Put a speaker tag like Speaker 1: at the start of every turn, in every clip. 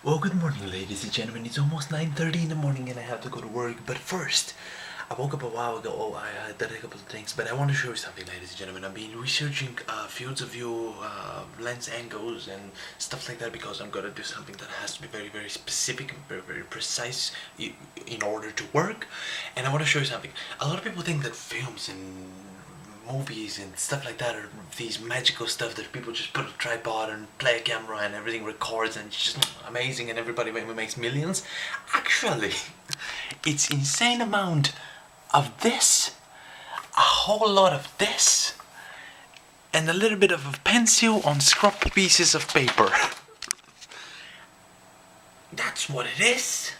Speaker 1: Well, good morning, ladies and gentlemen. It's almost 9:30 in the morning and I have to go to work. But first, I woke up a while ago. I did a couple of things, but I want to show you something, ladies and gentlemen. I've been researching fields of view, lens angles, and stuff like that because I'm gonna do something that has to be very, very specific and very, very precise in order to work. And I want to show you something. A lot of people think that films and movies and stuff like that are these magical stuff that people just put a tripod and play a camera and everything records and it's just amazing and everybody makes millions. Actually, it's insane amount of this, a whole lot of this, and a little bit of a pencil on scrubbed pieces of paper. That's what it is.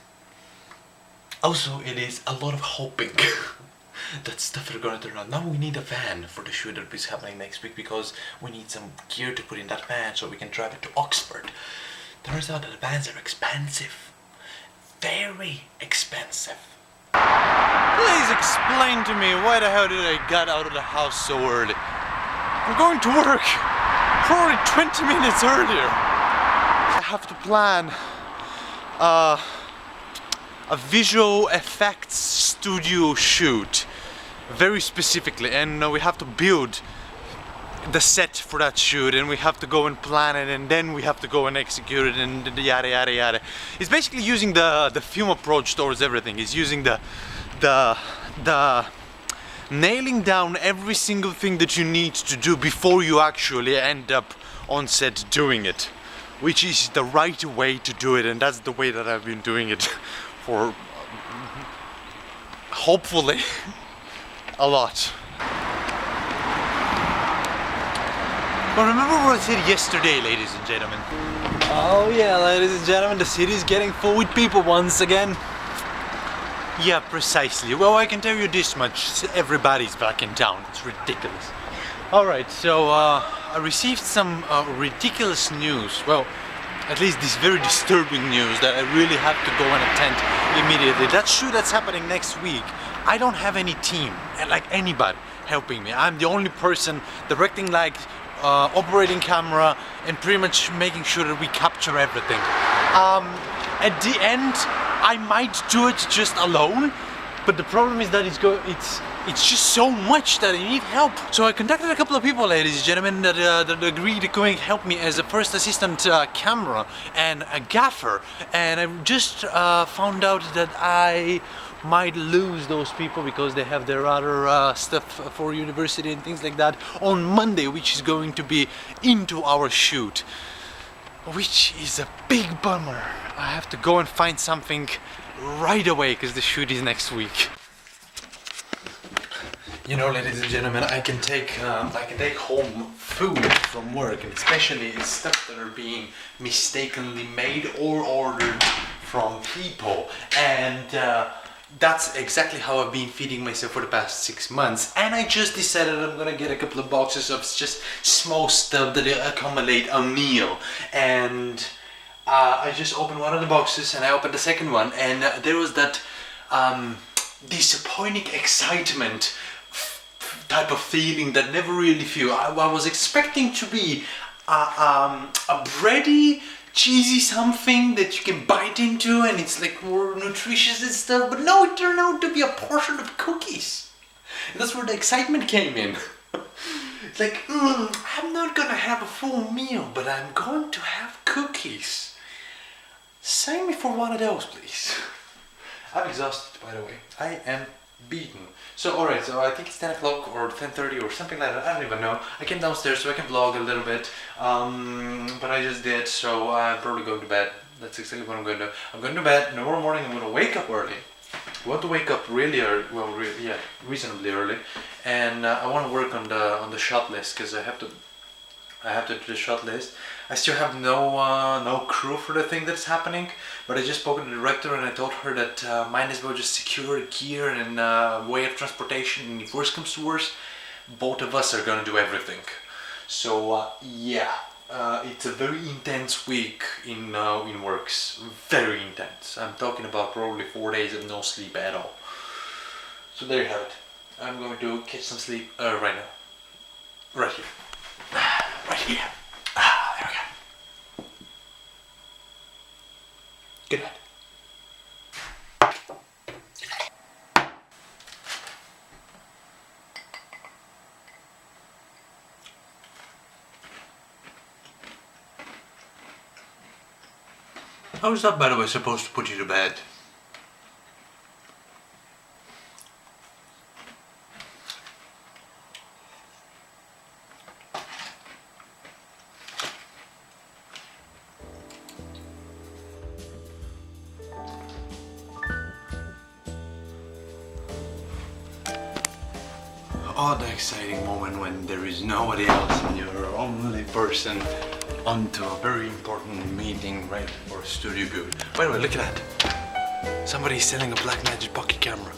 Speaker 1: Also, it is a lot of hoping that stuff are gonna turn out. Now we need a van for the shoot that is happening next week because we need some gear to put in that van so we can drive it to Oxford. Turns out that the vans are expensive. Very expensive.
Speaker 2: Please explain to me why the hell did I get out of the house so early? I'm going to work probably 20 minutes earlier. I have to plan a visual effects studio shoot very specifically, and we have to build the set for that shoot and we have to go and plan it and then we have to go and execute it and yada yada yada. It's basically using the film approach towards everything. It's using the nailing down every single thing that you need to do before you actually end up on set doing it, which is the right way to do it, and that's the way that I've been doing it for hopefully a lot. But remember what I said yesterday, ladies and gentlemen?
Speaker 3: Oh yeah, ladies and gentlemen, the city is getting full with people once again.
Speaker 2: Yeah, precisely. Well, I can tell you this much, everybody's back in town. It's ridiculous. Alright, so I received some ridiculous news. Well, at least this very disturbing news that I really have to go and attend immediately. That shoot that's happening next week, I don't have any team, like anybody helping me. I'm the only person directing lights, operating camera, and pretty much making sure that we capture everything. At the end, I might do it just alone, but the problem is that it's just so much that I need help. So I contacted a couple of people, ladies and gentlemen, that agreed to come and help me as a first assistant camera and a gaffer. And I just found out that I might lose those people because they have their other stuff for university and things like that on Monday, which is going to be into our shoot, which is a big bummer. I have to go and find something right away because the shoot is next week.
Speaker 1: You know, ladies and gentlemen, I can take home food from work, and especially stuff that are being mistakenly made or ordered from people, and that's exactly how I've been feeding myself for the past 6 months. And I just decided I'm gonna get a couple of boxes of just small stuff that accumulate a meal. And I just opened one of the boxes and I opened the second one, and there was that disappointing excitement type of feeling that never really feel. I was expecting to be a bready, cheesy something that you can bite into and it's like more nutritious and stuff, but no, it turned out to be a portion of cookies. And that's where the excitement came in. It's like, I'm not gonna have a full meal, but I'm going to have cookies. Sign me for one of those, please. I'm exhausted, by the way. I am beaten. So alright, so I think it's 10 o'clock or 10:30 or something like that, I don't even know. I came downstairs so I can vlog a little bit, but I just did, so I'm probably going to bed. That's exactly what I'm going to do. I'm going to bed, tomorrow morning I'm going to wake up early. I want to wake up really early, well, reasonably early, and I want to work on the shot list, because I have to do the shot list. I still have no crew for the thing that's happening, but I just spoke to the director and I told her that might as well just secure gear and way of transportation, and if worse comes to worse, both of us are gonna do everything. So yeah, it's a very intense week in works, very intense. I'm talking about probably 4 days of no sleep at all. So there you have it. I'm going to catch some sleep right now, right here. Right here. There we go. Good night. How is that, by the way, supposed to put you to bed? Oh, the exciting moment when there is nobody else and you're the only person onto a very important meeting right for Studio Good. By the way, look at that. Somebody's selling a Blackmagic pocket camera.